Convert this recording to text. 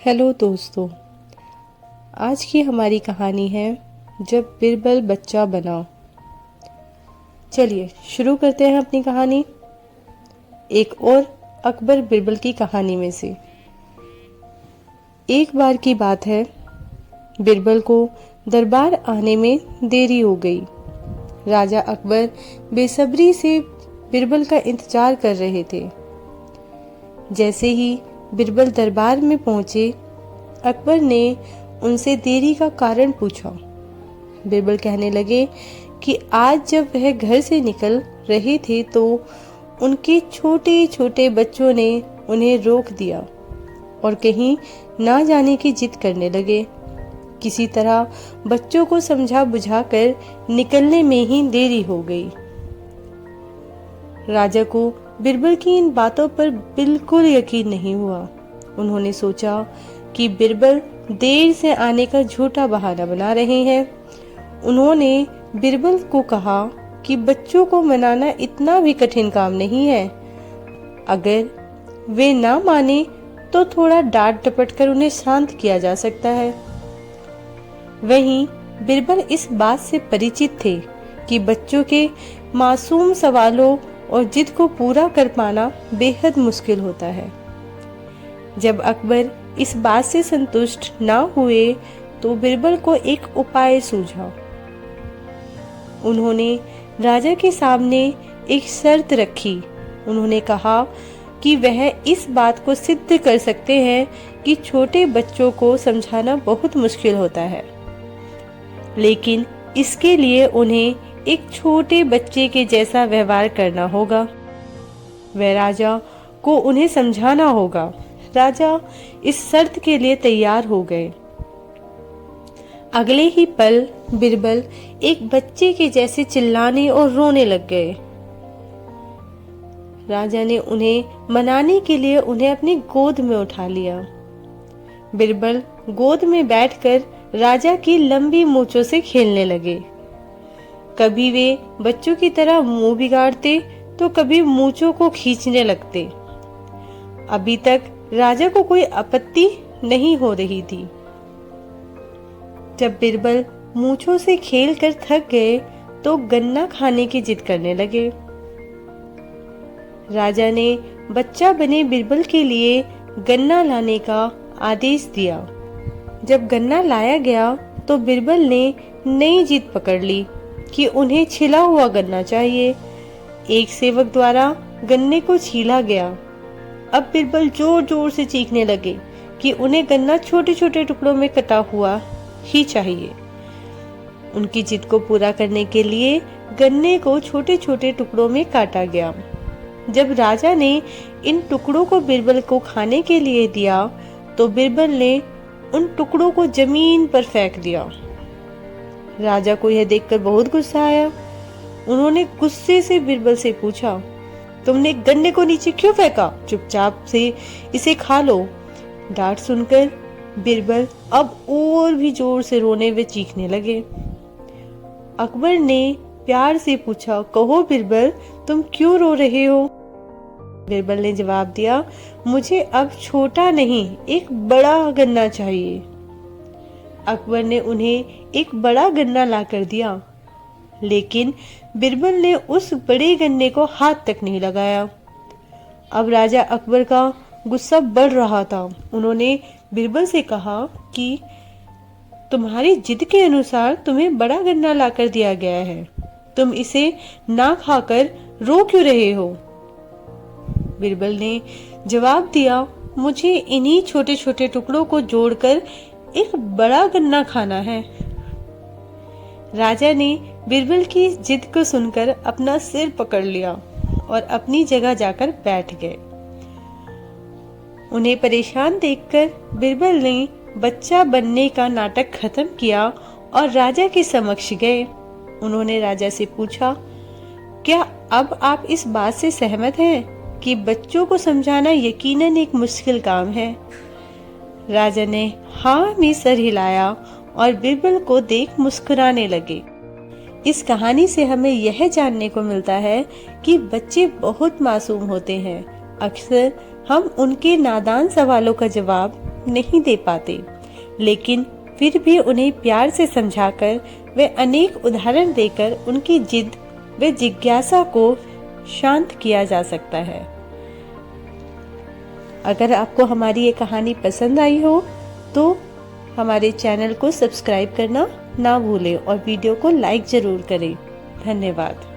Hello दोस्तों, आज की हमारी कहानी है जब बिरबल बच्चा बना। चलिए शुरू करते हैं अपनी कहानी। एक और अकबर बिरबल की कहानी में से। एक बार की बात है, बिरबल को दरबार आने में देरी हो गई। राजा अकबर बेसब्री से बिरबल का इंतजार कर रहे थे। जैसे ही बिरबल दरबार में पहुंचे, अकबर ने उनसे देरी का कारण पूछा। बिरबल कहने लगे कि आज जब वह घर से निकल रहे थे तो उनके छोटे छोटे बच्चों ने उन्हें रोक दिया और कहीं ना जाने की जिद करने लगे। किसी तरह बच्चों को समझा बुझाकर निकलने में ही देरी हो गई। राजा को बिरबल की इन बातों पर बिल्कुल यकीन नहीं हुआ। उन्होंने सोचा कि बिरबल देर से आने का झूठा बहाना बना रहे हैं। उन्होंने बिरबल को कहा कि बच्चों को मनाना इतना भी कठिन काम नहीं है। अगर वे ना माने तो थोड़ा डांट डपट कर उन्हें शांत किया जा सकता है। वहीं बिरबल इस बात से परिचित थे कि बच्चों के मासूम सवालों और जिद को पूरा कर पाना बेहद मुश्किल होता है। जब अकबर इस बात से संतुष्ट ना हुए तो बिरबल को एक उपाय सूझा। उन्होंने राजा के सामने एक शर्त रखी। उन्होंने कहा कि वह इस बात को सिद्ध कर सकते हैं कि छोटे बच्चों को समझाना बहुत मुश्किल होता है, लेकिन इसके लिए उन्हें एक छोटे बच्चे के जैसा व्यवहार करना होगा। वह राजा को उन्हें समझाना होगा। राजा इस शर्त के लिए तैयार हो गए। अगले ही पल बिरबल एक बच्चे के जैसे चिल्लाने और रोने लग गए। राजा ने उन्हें मनाने के लिए उन्हें अपनी गोद में उठा लिया। बिरबल गोद में बैठकर राजा की लंबी मूंछों से खेलने लगे। कभी वे बच्चों की तरह मुंह बिगाड़ते तो कभी मूंछों को खींचने लगते। अभी तक राजा को कोई आपत्ति नहीं हो रही थी। जब बिरबल मूंछों से खेलकर थक गए तो गन्ना खाने की जिद करने लगे। राजा ने बच्चा बने बिरबल के लिए गन्ना लाने का आदेश दिया। जब गन्ना लाया गया तो बिरबल ने नई जिद पकड़ ली कि उन्हें छिला हुआ गन्ना चाहिए। एक सेवक द्वारा गन्ने को छीला गया। अब बिरबल जोर जोर से चीखने लगे कि उन्हें गन्ना छोटे छोटे टुकड़ों में कटा हुआ ही चाहिए। उनकी जिद को पूरा करने के लिए गन्ने को छोटे छोटे टुकड़ों में काटा गया। जब राजा ने इन टुकड़ों को बिरबल को खाने के लिए दिया तो बिरबल ने उन टुकड़ों को जमीन पर फेंक दिया। राजा को यह देखकर बहुत गुस्सा आया। उन्होंने गुस्से से बिरबल से पूछा, तुमने गन्ने को नीचे क्यों फेंका? चुपचाप से इसे खा लो। डांट सुनकर बिरबल अब और भी जोर से रोने व चीखने लगे। अकबर ने प्यार से पूछा, कहो बिरबल, तुम क्यों रो रहे हो? बिरबल ने जवाब दिया, मुझे अब छोटा नहीं, एक बड़ा गन्ना चाहिए। अकबर ने उन्हें एक बड़ा गन्ना लाकर दिया, लेकिन बिरबल ने उस बड़े गन्ने को हाथ तक नहीं लगाया। अब राजा अकबर का गुस्सा बढ़ रहा था। उन्होंने बिरबल से कहा कि तुम्हारी जिद के अनुसार तुम्हें बड़ा गन्ना लाकर दिया गया है, तुम इसे ना खाकर रो क्यों रहे हो? बिरबल ने जवाब दिया, मुझे इन्हीं छोटे छोटे टुकड़ों को जोड़कर एक बड़ा गन्ना खाना है। राजा ने बिरबल की जिद को सुनकर अपना सिर पकड़ लिया और अपनी जगह जाकर बैठ गए। उन्हें परेशान देखकर बिरबल ने बच्चा बनने का नाटक खत्म किया और राजा के समक्ष गए। उन्होंने राजा से पूछा, क्या अब आप इस बात से सहमत हैं कि बच्चों को समझाना यकीनन एक मुश्किल काम है? राजा ने हाँ में सर हिलाया और बिरबल को देख मुस्कुराने लगे। इस कहानी से हमें यह जानने को मिलता है कि बच्चे बहुत मासूम होते हैं। अक्सर हम उनके नादान सवालों का जवाब नहीं दे पाते, लेकिन फिर भी उन्हें प्यार से समझाकर व अनेक उदाहरण देकर उनकी जिद व जिज्ञासा को शांत किया जा सकता है। अगर आपको हमारी ये कहानी पसंद आई हो तो हमारे चैनल को सब्सक्राइब करना ना भूलें और वीडियो को लाइक जरूर करें। धन्यवाद।